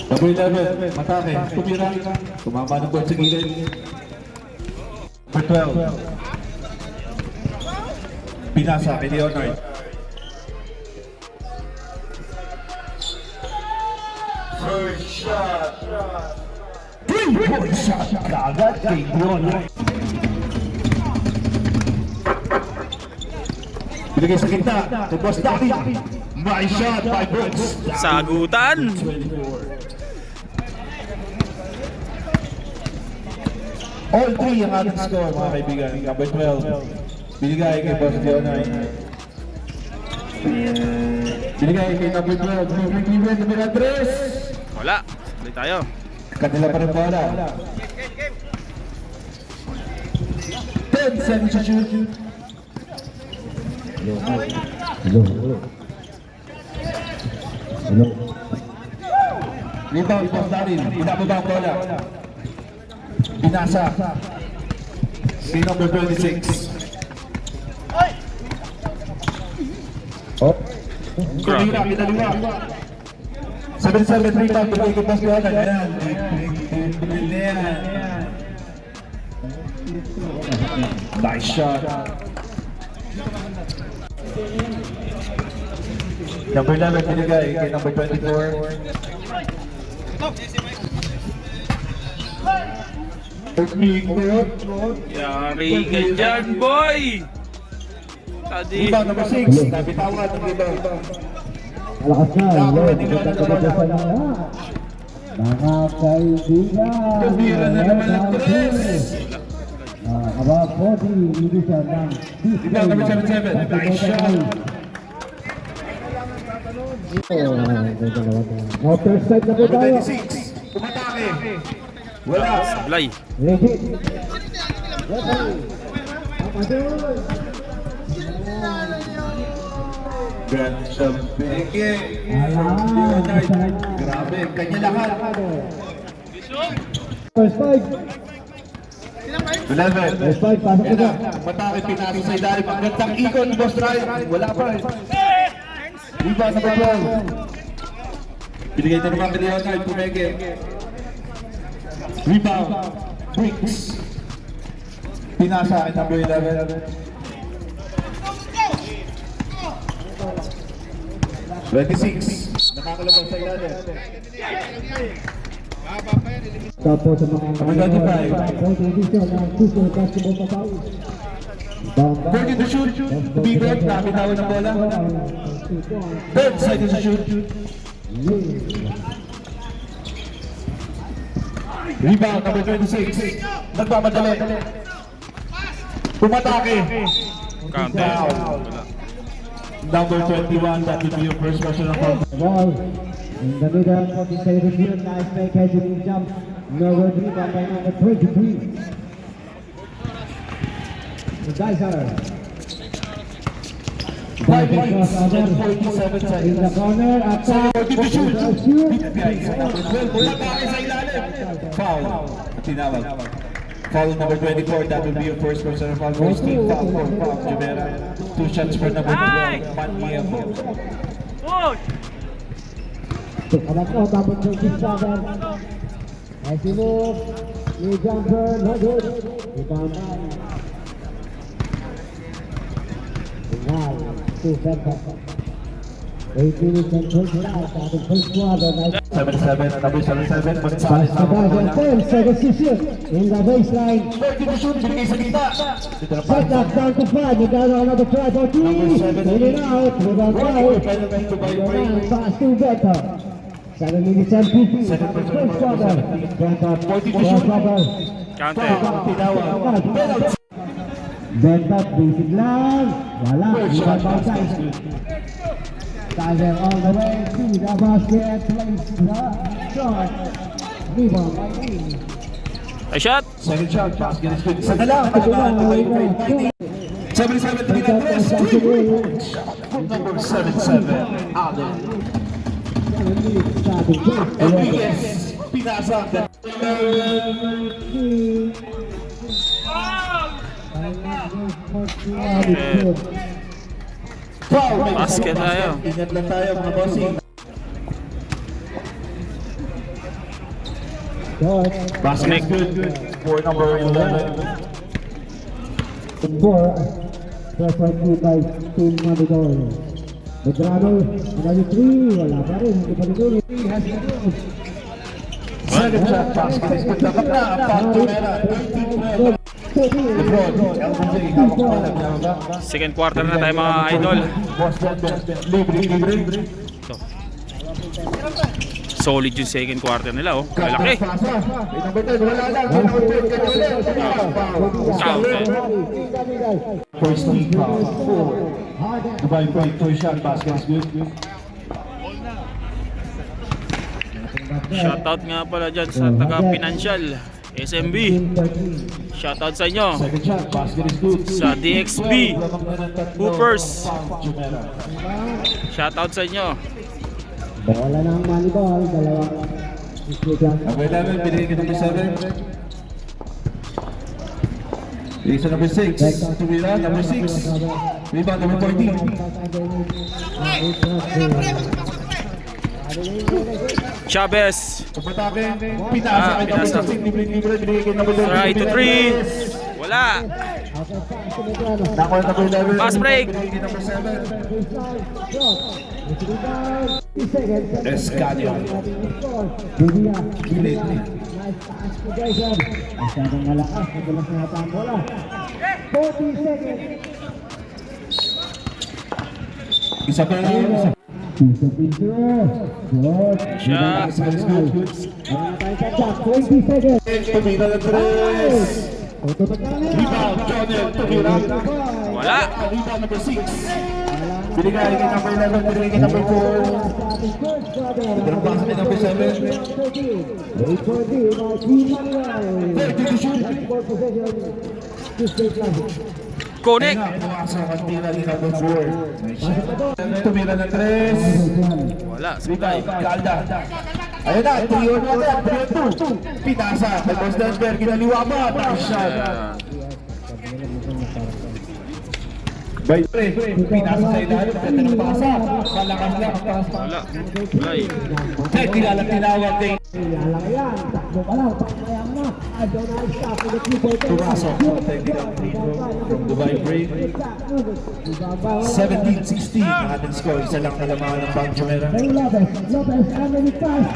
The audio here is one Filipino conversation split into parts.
Number 11, Matake, tumira. Tumama ng board sa gilid. Number 12, Pinasa kay Leonard. First shot. 3-point shot kagad kay Leonard. Binigay sa gitna kay Boss Daki. My shot by Brooks. Sagutan. 24. All three ang ating score, mga kaibigan. Number 12, binigay kay Boss Leonard. Binigay kay number 12, Cleveland, number 3. Wala. Balik tayo. Kanila pa rin bola. 10 seconds to shoot. Hello. Rebound, Boss Darin. Pinababa ang bola. Pinasa. Si number 26. Oh. Kumira, pinaliwa. 7-7 rebound, bigay kay Boss Leonard. Ayan. Ayan. Nice shot. Number 11 binigay kay number 24. Yari ka dyan, boy! Tadi. Rebound number 6. Nabitawan ng rebound. Malakas na, mga kaibigan. Kumira na naman ang 3. About 40, hindi siya ng Rebound number 77. Nice shot. Outer side na po Number tayo. 26. Pumatake. Wala. Sablay. Ready. Ganda beke. Leonard. Grabe. Kanya lahat. First five. 11. First five, pasok Yan na. na. Matake pinasa sa ilalim. Ang gandang ikot. Boss Ryan. Wala pa. Rebound number 12. Binigay na naman kay Leonard. Pumeke. Rebound. Bricks. Pinasa kay number 11. 26. Nakakalabas sa ilalim. Tapos sa mga Number 25. contribution ng Super Basketball Papaw. 30 to shoot. To be good. Nakitawan ng bola. 10 seconds to shoot. Rebound number 26. Nagmamadali. Pumatake. Counter. Foul. Wala. Number 21. That would be your first personal foul. Ball in the middle of the second field. Nice fake heading jump. Number 3 by number 23. The guys are 5 points and 47 in the seconds. corner. Attack. 40 to shoot. Binigay sa number 12. Pumatake sa ilalim. Foul. Tinawag. Foul number 24. That would be your first personal foul. First team foul for Foul Jumera. 2 shots for number 12. Maniamo. Anak ko, tapos 27. As he moves, new jumper, no good. Rebound. Wow, 2 seconds. 8 minutes and 29 sa ating first quarter. 77. Number 77. Magsali sa Basketball bola. and 10 seconds to shoot in the baseline. 30 to shoot. Binigay sa gitna. Set up down to 5. You got another try for 3. Number 7. In and out. Rebound foul. Pass to Beto. 7 minutes and 50. Second personal First foul. quarter. Beto. 40 to shoot. Counter. Tinawag. Penalty. Beto. Basic lang. Wala. First shot. Rebound size. Tiger all the way to the basket. Place the shot. Rebound by Lee. Ay, shot. Second shot. Basket is good. Sa dalang. 77. 3 na 3. 3-point shot. Number 77. Allen. Enriquez. Pinasa. Foul! May Basket tayo. Ingat lang tayo mga bossing. Short. Basket is good for number 11. 4. Preferred by Team Mabidor. Medrano, another 3. Wala pa rin. Hindi pa rin ulit. Has to go. Second shot, basket is good. Dapat na ang Paul Jumera. 13-12. Lebron, LBJ, hawak pa lang niya ba? Second quarter na tayo mga idol. Boss Denver, libre. Ito. Solid yung second quarter nila oh. Malaki. Pasa. May number 10, wala lang. May number 10, kanyo ulit. Counted. First team foul. Dubai point, toy shot, basket is good. Shoutout nga pala dyan sa taga Pinansyal, SMB. Shoutout sa inyo. Second shot, basket is good. Sa DXB, Hoopers. Jumera. Shoutout sa inyo. Bola ng Manibol. Dalawang isligan. Number 11, binigay ka number 7. Binigay sa number 6. Tumira, number 6. Rebound, number 14. Chavez. Pagpatake, pinasa kay number pinasa. 16. Libre, binigay kay number 13. Try to 3. Wala. Nakuha number 11. Fast break. Binigay kay number 7. Escanio. Gilid. Masyadong malakas. Nagulas na yata ang bola. 40 seconds. Isa pa lang. Piso. Good. Shot. Basket is good. Meron na tayo sa shot. 20 seconds. Tumira ng 3. Tututok na nila. Rebound, Jonel. Tumira. Wala. Rebound number 6. Binigay kay number 11. Binigay kay number 4. Pero pasa kay number 7. Connect. Pumasok ang tira ni number 4. Tumira ng 3. Wala. Rebound, Sabay. Calda. Ayun na, 3-on-1, 3-on-2. Pinasa kay Boss Denver. Ginaliwa pa. Nice shot. By 3. Pinasa sa ilalim. Pwede ng pasa. Malakas lang ang pasa. Wala. Wala eh. Check, kilalang tinawag kay Yan, takbo pa lang, pakayang na. Adonai stop with the 3-point. Pumasok. Technical free throw from Dubai Brave. 17-16 ang ating score. Isa lang nalamangan ng Bang Jumera. Hey Lopez, Anthony Pass.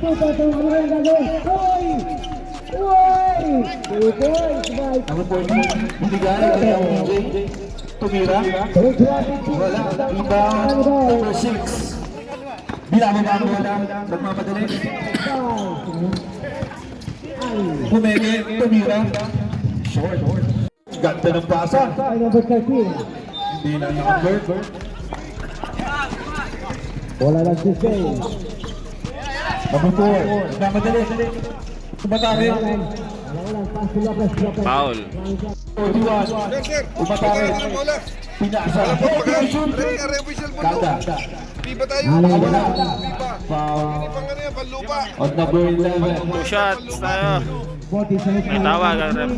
Tuto, ano yung gagawin? Hoy! Hoy! 2 points, Mike. Ang report mo, binigay kay LJ. Tumira. Wala. Rebound. Number 6. Binababa ang bola. Nagmamadali. Pumeke. Tumira. Short. Ganda ng pasa. Number 13. Hindi na number. Wala lang si Faye. Number 4. Nagmamadali. Tumatake. Wala, pass to Lopez. Foul. 41. Tumatake. Pinasa. Kalda. Di ba tayo? Wala. Di ba? Foul. Pang ano yan, panlupa. On number 11. 2 shots tayo. 40 seconds. May tawag ang ref.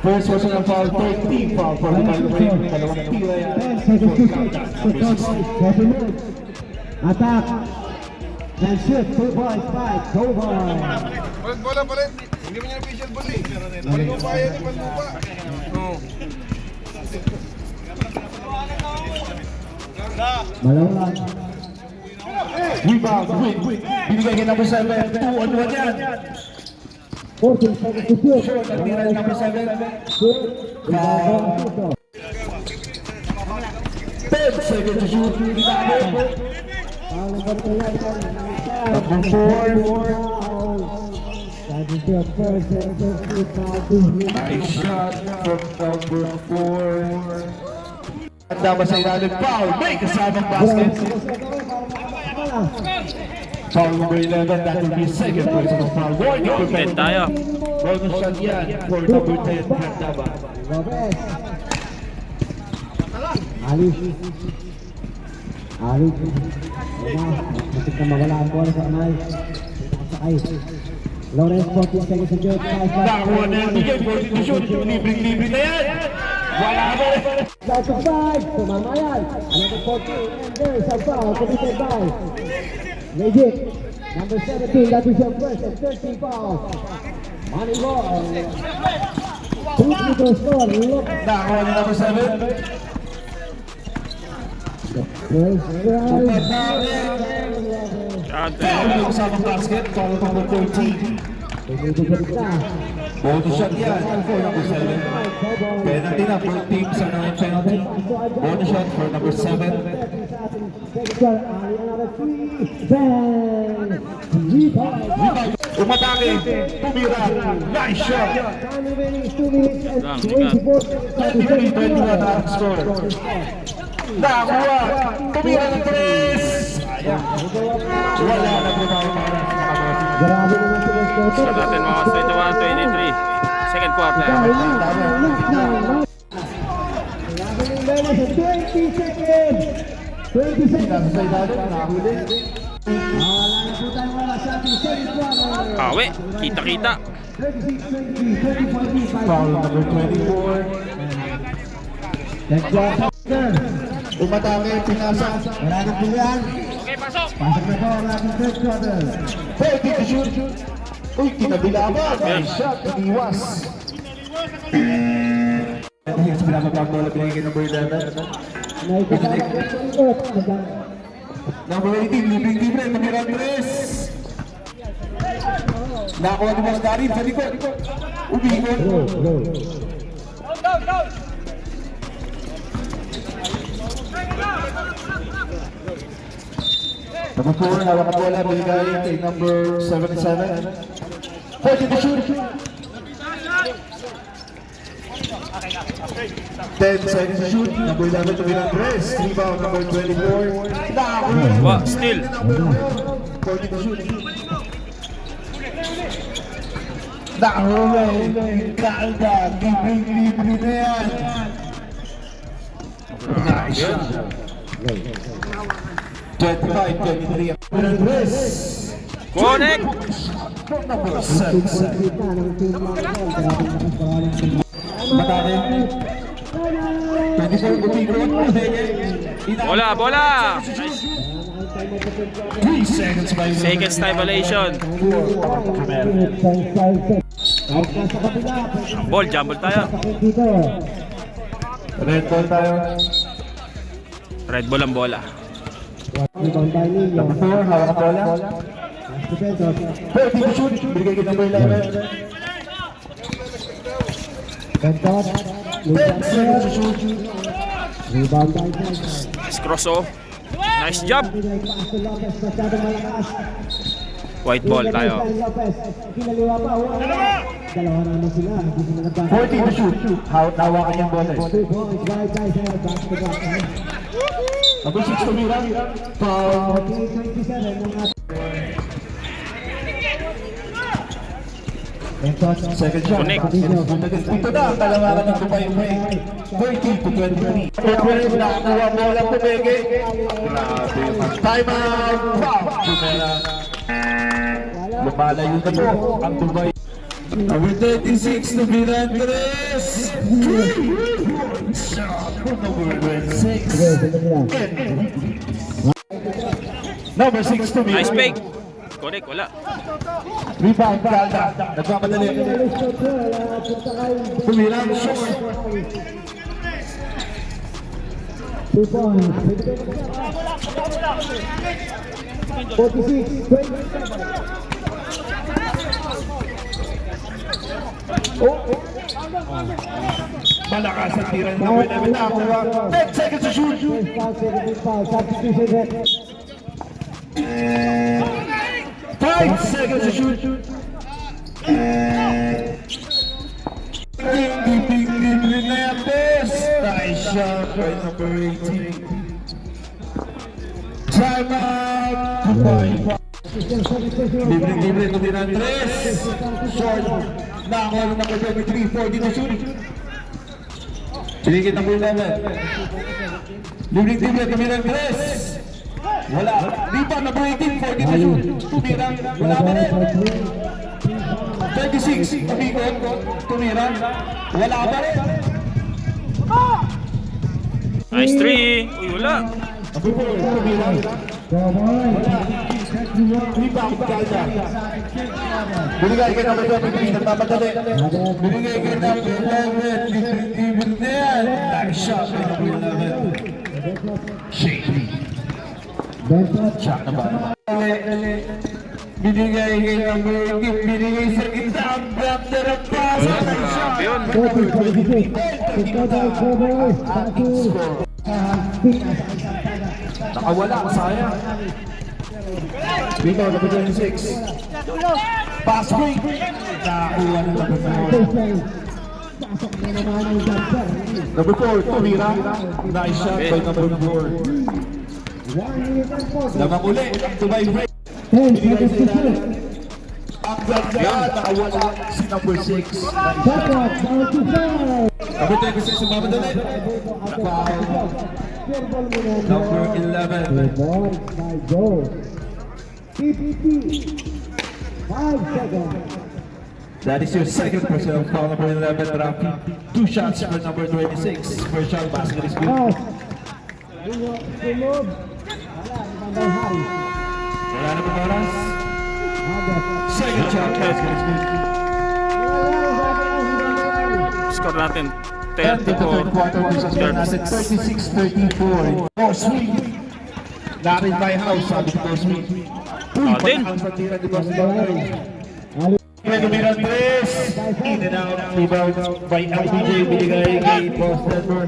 First personal foul, third team foul for the Brave. Dalawang tira yan. 10 seconds to shoot. Attack. And shoot. 2 points. 5. Go ball. Walang bola pa rin. Hindi mo niya official ball eh. Panlupa yan eh, panlupa. Oo. Malaw lang. Rebound, win. Binigay kay number 7. 2-on-1 yan. 14 seconds to shoot. Short ang tira ni number 7. Shoot. Foul. 10 seconds to shoot. Binigay. Foul number 11. Number 4. That is your first shoot. Foul to him. Nice shot from number 4. Handa ba sa ilalim? Foul. May kasamang basket. Foul number 11. That will be second personal foul. Warning to 10 tayo. bonus shot yan for number 10. Handa ba? Lopez. Ali. Matik na mawala ang bola sa kamay. Sakay. Lawrence, 14 seconds to shoot. Nakakuha na yan. Bigay 40 to shoot. Libreng-libre na yan. Wala ba? That's a 5 tumama yan. Another 14, and there's a foul committed by Legit. Number 17, that is your first and 13 foul. Moneyball. 2 to score, look. Nakakuha ni number 7. First drive. Shot. Foul sa basket. Foul number 14. Bonus shot yan for number 7. Penalty na for team sa 9 penalty. Bonus shot for number 7. Umatake, tumira, nice shot. 21 ang score. Nakakuha, tumira ng 3. Sayang. Wala na po tayo para sa Grabe naman sila So natin mga 21-23. Second quarter. Grabe ng lalo sa 20 seconds. 20 seconds. sa ilalim, nakahuli. Wala na po tayo wala sa ating second quarter. Pawe, kita-kita. 36-20, 30-45. Foul number 24. Next quarter. Umatake, pinasa. Wala na po yan. Okay, pasok. Pasok na po ang ating third quarter. 30 to shoot. Uy, kinabilaban. Nice shot, iniwas. Sa pinapapag bola, binigay number 11. May kasama po sa ikot. Number 18, libre-libre, tumira 3. Nakakuha ni mga Darin sa likod. Umikot. Number 4, hawak ang bola, binigay kay number 77. 40 to shoot. 10 seconds to shoot. Number 11 to be on press. Rebound number 24. Nakakuha. Wa, still. 40 to shoot. Nakakuha. Kalda. Libre na yan. Nice shot. 25-23. Press. Connect. Number 7. Matake. 24 Butigo. Bola, bola. 3 seconds by Seconds time violation. Ball, jumble tayo. Red ball tayo. Red ball ang bola. Number 4, hawak ang bola. 30 to shoot. Bigay kay number 11. 10 seconds to shoot. Rebound by Nice cross, oh. Nice job. White ball tayo. Dalawa naman sila. 40 to shoot. Hawakan yung bola. 2 points right by there. Back to back. Number 6 to Mira. Foul. 27 ng ating Second shot. Connect. Dito na ang talawakan ng Dubai break. 30 to 23. Nakakuha bola po Bege. Grabe. Time out. Foul. Jumera. Lumalayo na po ang Dubai. Number 36 to Mirandres. Shot. Number 6. Number 6 to Mirandres. Nice fake. Connect, wala. Rebound Calda. Nagmamadali. Tumira ang shot. 2 points. 46, 27. Malakas ang tira ng number 11 na kuha. 10 seconds to shoot. First foul, second foul, substitution hit. 5 seconds to shoot. Ding Hernandez. Nice shot by number 18. Time out. Dubai. Libre to Hernandez. Short. Nakakuha ng number 23. 40 to shoot. Sinigit number 11. Libre to Hernandez. Wala. Rebound number 18. 40 to shoot. Tumira. Wala pa rin. 36. Tumikot. Tumira. Wala pa rin. Nice 3. Uy, wala. Number 4, tumira. Rebound, Calda. Binigay kay number 23, nagmamadali. Binigay kay number 11, even na yan. Nice shot kay number 11. Shady. Shot na ba? Binigay kay number 8, binigay sa gitna. Ang brother ang pasa. Grabe yun. Nakawala, sayang. Rebound, number 26. Pass break. Nakakuha ng number 4. Number 4, tumira. Nice shot by number 4. Lamang uli, tumay break. Binigay sa ilalim. Ang ganda, nakawala si number 6. Number 26, sumamadali. Foul. Number 11. That is your second personal foul, number 11, Rafi. 2 shots for number 26. First shot, basket is good. Wala na pang oras. Second shot, basket is good. Score natin. And the third quarter versus natin 36-34. Oh, sweet. Narin by house, sabi ni Boss Smith. Uy, Din. ang pagtira ni Boss Smith. Tumira tres. In and out. Rebound by LBJ. Binigay kay Boss Denver.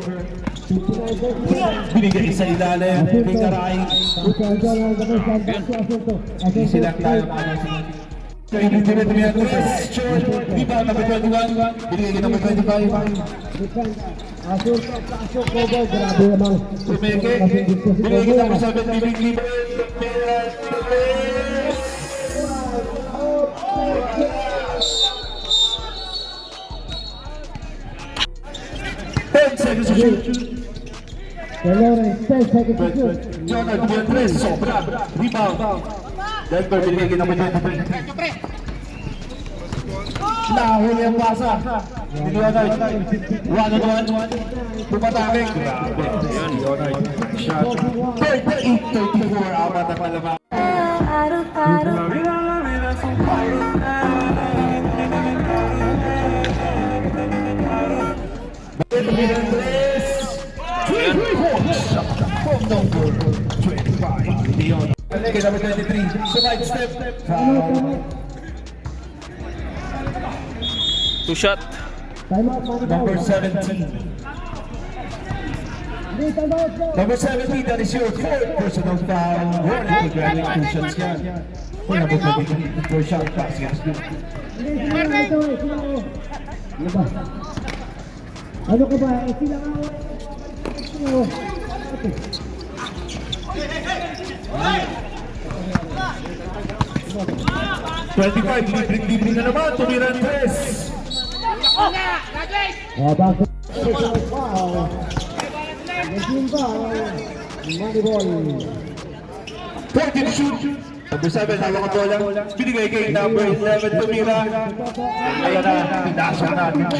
Binigay sa ilalim. Bingaray. Easy lang tayo mga Tumira tres. Short. Rebound number 21. Binigay kay number 25. Tumeke. Binigay kay number 7. Binigay seconds to shoot. Jonah, number 3, sobra. Rebound. Denver, binigay kay number 23. Nahuli ang pasa. Diliwanag. 1-on-1. Pumatake. Grabe. Leonard. Shot. 38-34. Apat ang malamang. From number 25, Leon. Kay number 23, side step. Foul. 2 shot. Number 17. Number 17, that is your fourth personal foul. Warning to grabbing 2 shots yan. For number 23, the first shot basket is good. Ano ka ba? Sila nga. 25, libre na naman, tumira ang tres. Bakit? Foul. Naging foul. Money ball. 40 to shoot. Number 7, hawak ang bola. Binigay kay number 11, tumira. Ayan na, pinasa natin.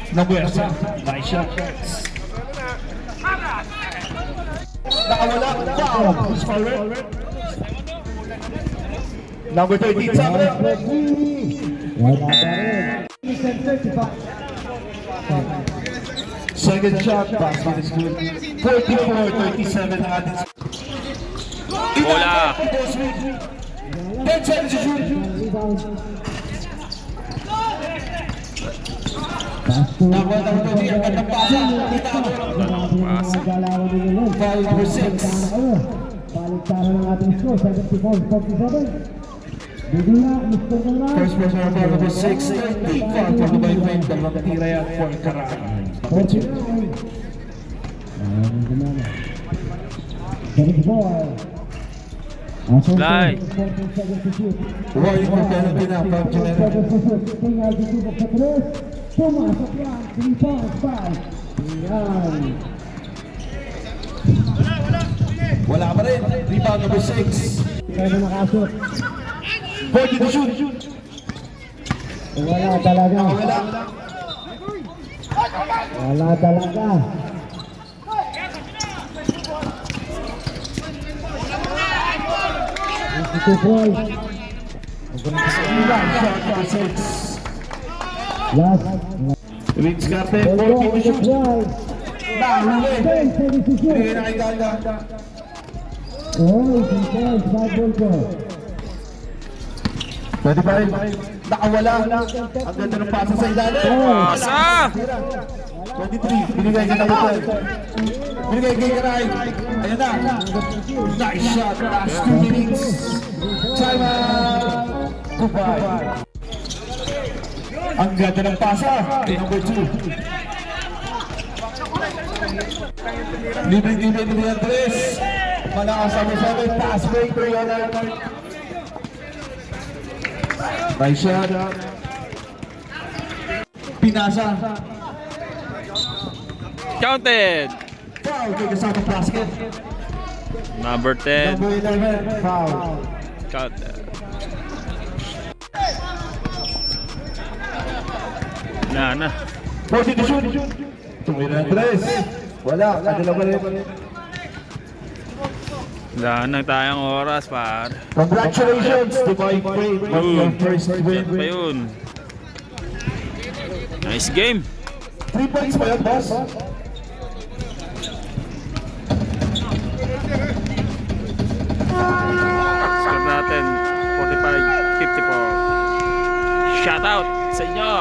Nabuesa. Nice shot. Nakawala. Foul. Who's foul red? Number 13, Sabra. Second shot, basket is good. 44-37 ang ating. Bola. 10 seconds to shoot. Nakuha ng Tony ang gandang pasa. Foul number 6. Baliktaran ng ating score, 74-47. First personal foul number 6. Deep foul for the Bayframe. Dalawang tira yan for Karan. Number 2. Fly. Roy for penalty na from Junera. Pumasok yan, 3-5. Yan. Wala pa rin. Rebound number 6. Kaya na nakasot. 40 to shoot. Wala talaga. Wala. Wala talaga. Two points. Shot number 6. Last. Vince Carter, Ball 40 to shoot. wide. Nahuli. 10 seconds to Bigay shoot. na kay Ganda. Oh, 2 points. 5 ball goal. 25. Nakawala. Ang ganda ng pasa sa ilalim. Pasa! 23. Binigay ka number 12. Binigay kay Garay. Ayan na. Nice shot. Last 2 minutes. Time out. Goodbye. Ang ganda ng pasa. Kay number 2. Libre-libre ni Andres. Malakas ang sabi. Pass break. Nice shot. Pinasa. Counted! Foul kay kasama basket. Number 10. Number 11. Foul. Counted. Na. 40 to shoot. Tumira Andres. Wala. Kadalaw pa rin. Wala na tayong oras, par. Congratulations to Mike Frame on your first win. Yan pa yun. Nice game. 3 points pa yun, boss. Score natin 45-54. Shout out sa inyo.